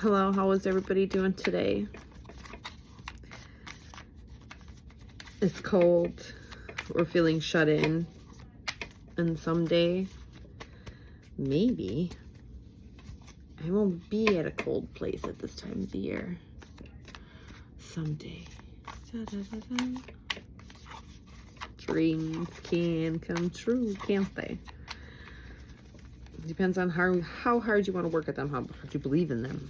Hello, how is everybody doing today? It's cold. We're feeling shut in. And someday, maybe, I won't be at a cold place at this time of the year. Someday. Da-da-da-da. Dreams can come true, can't they? Depends on how hard you want to work at them, how hard you believe in them.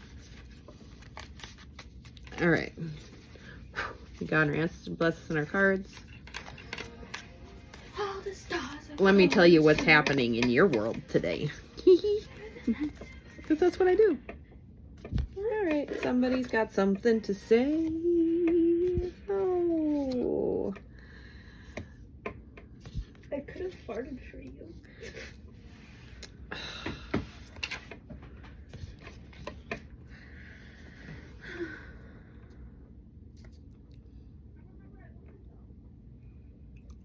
All right. We got our answers and bless us in our cards. All the stars. Let me tell you what's happening in your world today. Because that's what I do. All right. Somebody's got something to say. Oh. I could have farted for you.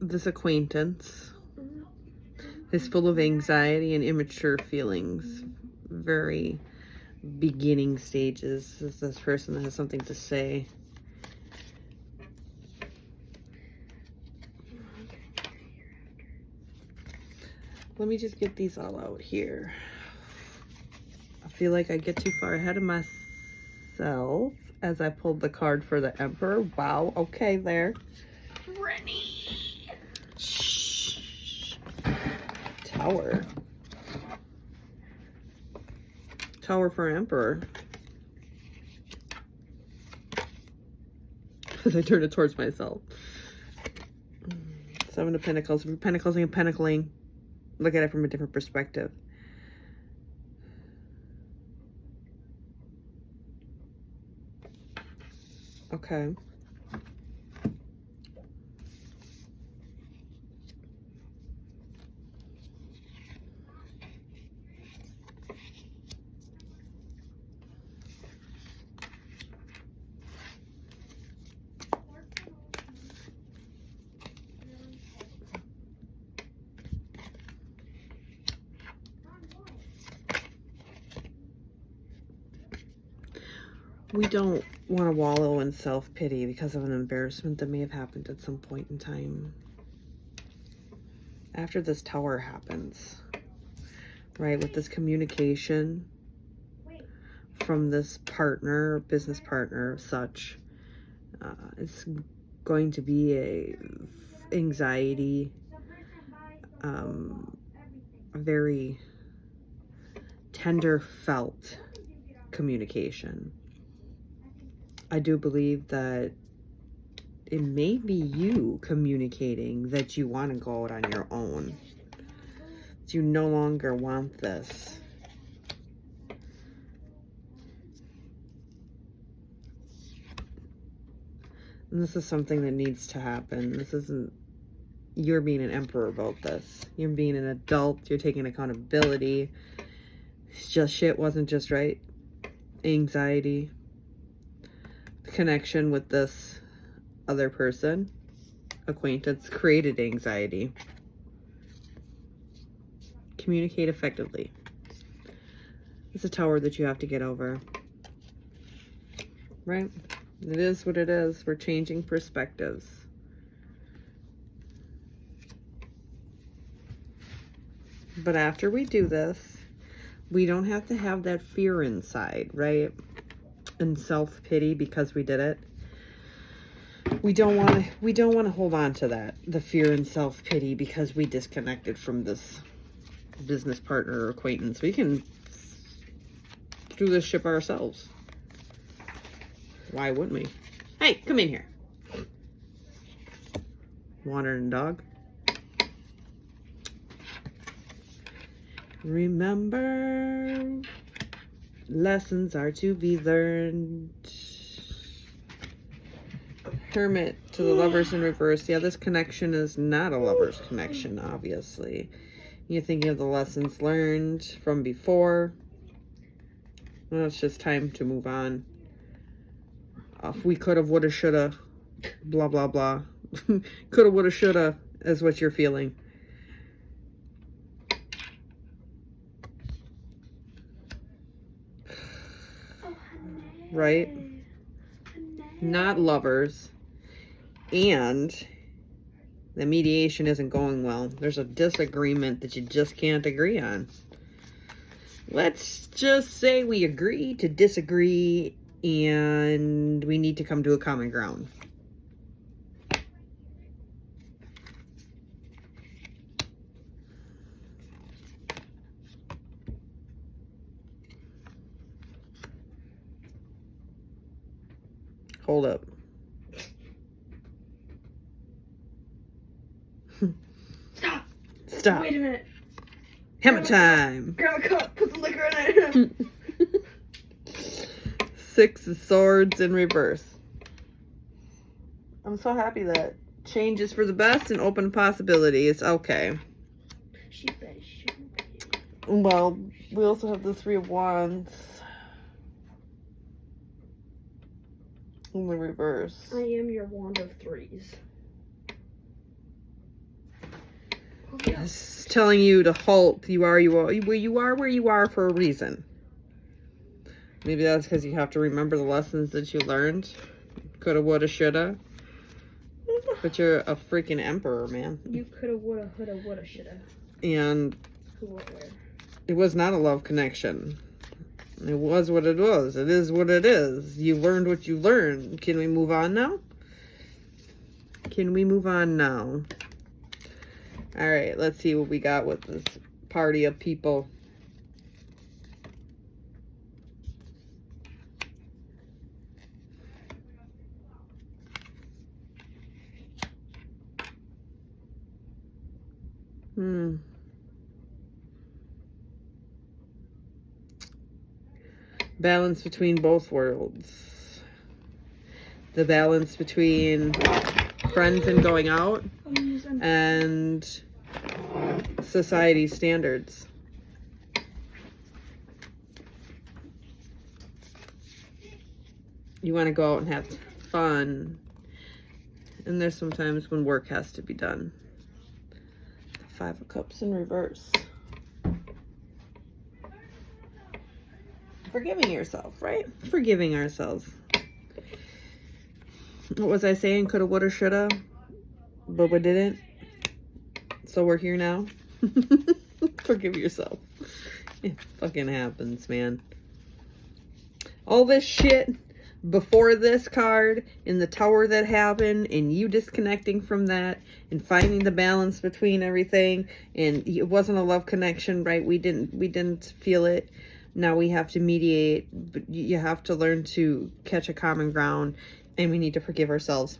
This acquaintance is full of anxiety and immature feelings. Very beginning stages. This person has something to say. Let me just get these all out here. I feel like I get too far ahead of myself as I pulled the card for the Emperor. Wow, okay there. Rennie. Shh. Tower. Tower for Emperor. As I turn it towards myself. Seven of Pentacles. Pentacles and pentacling. Look at it from a different perspective. Okay. We don't want to wallow in self-pity because of an embarrassment that may have happened at some point in time. After this Tower happens, right, with this communication from this partner, business partner, such, it's going to be a anxiety, a very tender felt communication. I do believe that it may be you communicating that you want to go out on your own. You no longer want this. And this is something that needs to happen. This isn't you're being an emperor about this. You're being an adult. You're taking accountability. It's just shit wasn't just right. Anxiety. Connection with this other person, acquaintance, created anxiety. Communicate effectively. It's a tower that you have to get over. Right? It is what it is. We're changing perspectives. But after we do this, we don't have to have that fear inside, right? And self-pity because we did it. We don't want to hold on to that, the fear and self-pity because we disconnected from this business partner or acquaintance. We can do this ship ourselves. Why wouldn't we? Hey, come in here. Wandering dog. Remember, lessons are to be learned. Hermit to the Lovers in reverse. Yeah, this connection is not a lover's connection, obviously. You're thinking of the lessons learned from before. Well, it's just time to move on. We could have, woulda, shoulda, blah, blah, blah. Coulda, woulda, shoulda is what you're feeling. Oh, right? Not lovers. And the mediation isn't going well. There's a disagreement that you just can't agree on. Let's just say we agree to disagree and we need to come to a common ground. Hold up. Stop. Stop. Wait a minute. Hammer time. Grab a cup. Put the liquor in it. 6 of Swords in reverse. I'm so happy that change is for the best and open possibilities. Okay. She bet it shouldn't be. Well, we also have the 3 of Wands in the reverse. I am your wand of threes. Oh, yeah. It's telling you to halt. You are where you are for a reason. Maybe that's because you have to remember the lessons that you learned. Coulda, woulda, shoulda. But you're a freaking emperor, man. You coulda, woulda, houlda, woulda, shoulda. And Who, what, where? it was not a love connection. It was what it was. It is what it is. You learned what you learned. Can we move on now? Can we move on now? All right, let's see what we got with this party of people. Balance between both worlds. The balance between friends and going out and society standards. You want to go out and have fun. And there's sometimes when work has to be done. 5 of Cups in reverse. Forgiving yourself, right? Forgiving ourselves. What was I saying? Coulda, woulda, shoulda. But we didn't. So we're here now. Forgive yourself. It fucking happens, man. All this shit before this card in the tower that happened and you disconnecting from that and finding the balance between everything, and it wasn't a love connection, right? We didn't feel it. Now we have to mediate, but you have to learn to catch a common ground, and we need to forgive ourselves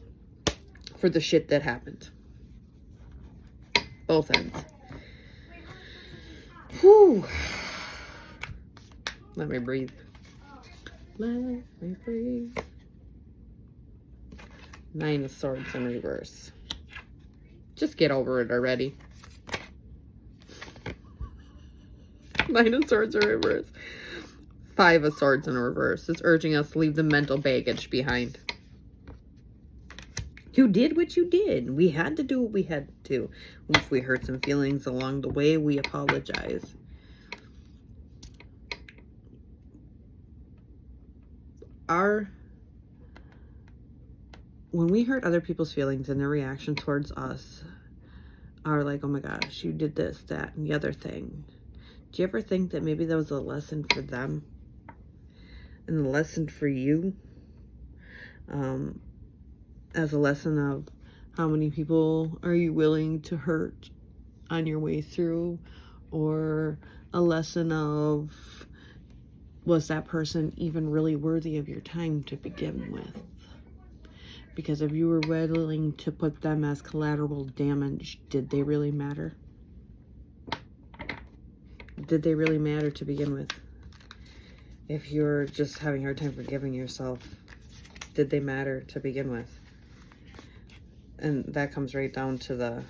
for the shit that happened. Both ends. Whew. Let me breathe. Let me breathe. 9 of Swords in reverse. Just get over it already. 9 of Swords in reverse. 5 of Swords in reverse. It's urging us to leave the mental baggage behind. You did what you did. We had to do what we had to. If we hurt some feelings along the way, we apologize. When we hurt other people's feelings and their reaction towards us are like, oh my gosh, you did this, that, and the other thing. Do you ever think that maybe that was a lesson for them and a lesson for you? As a lesson of how many people are you willing to hurt on your way through, or a lesson of, was that person even really worthy of your time to begin with? Because if you were willing to put them as collateral damage, did they really matter? Did they really matter to begin with? If you're just having a hard time forgiving yourself, did they matter to begin with? And that comes right down to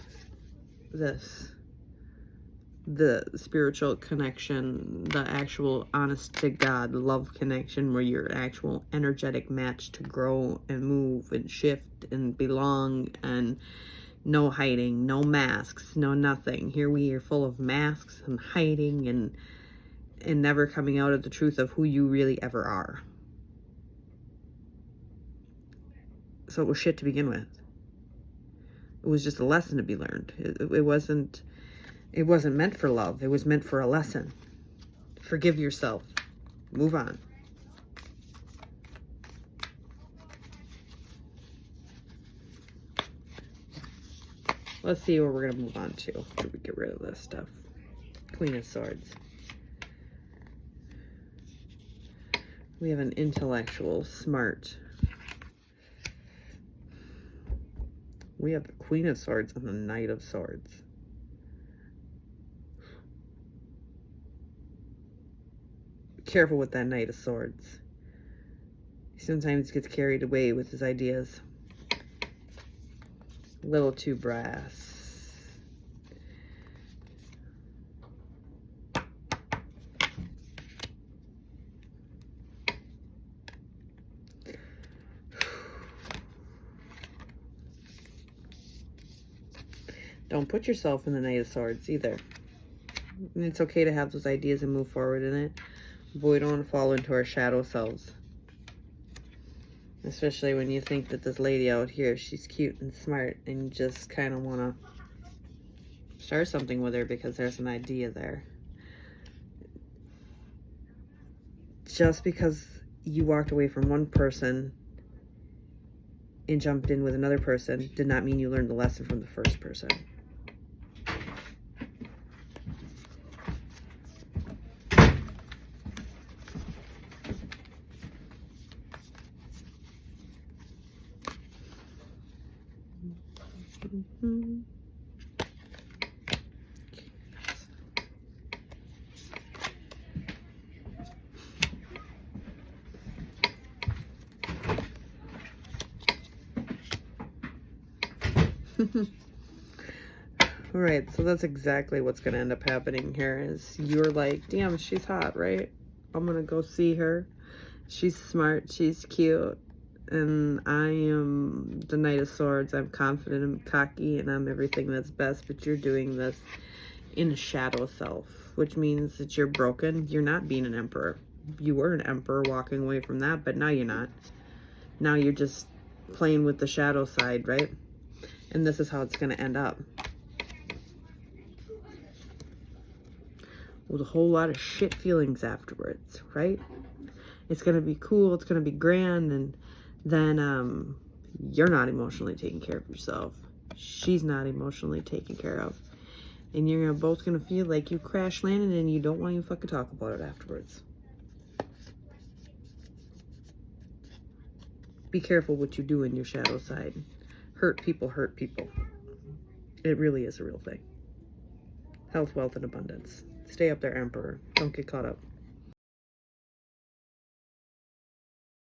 the spiritual connection, the actual honest to God love connection, where you're an actual energetic match to grow and move and shift and belong, and no hiding, no masks, no nothing. Here we are full of masks and hiding and never coming out of the truth of who you really ever are. So it was shit to begin with. It was just a lesson to be learned. It wasn't meant for love. It was meant for a lesson. Forgive yourself. Move on. Let's see where we're going to move on to after we get rid of this stuff. Queen of Swords. We have an intellectual, smart. We have the Queen of Swords and the Knight of Swords. Be careful with that Knight of Swords. He sometimes gets carried away with his ideas. A little too brass. Don't put yourself in the Knight of Swords either. And it's okay to have those ideas and move forward in it, but we don't want to fall into our shadow selves. Especially when you think that this lady out here, she's cute and smart, and you just kind of want to start something with her because there's an idea there. Just because you walked away from one person and jumped in with another person did not mean you learned the lesson from the first person. All right, so that's exactly what's going to end up happening here is you're like, damn, she's hot, right? I'm going to go see her. She's smart, she's cute, and I am the Knight of Swords. I'm confident, I'm cocky, and I'm everything that's best, but you're doing this in a shadow self, which means that you're broken. You're not being an emperor. You were an emperor walking away from that, but now you're not. Now you're just playing with the shadow side, right? And this is how it's going to end up. With a whole lot of shit feelings afterwards, right? It's going to be cool, it's going to be grand, and then you're not emotionally taking care of yourself. She's not emotionally taken care of. And you're both going to feel like you crash landed and you don't want to even fucking talk about it afterwards. Be careful what you do in your shadow side. Hurt people hurt people. It really is a real thing. Health, wealth, and abundance. Stay up there, Emperor. Don't get caught up.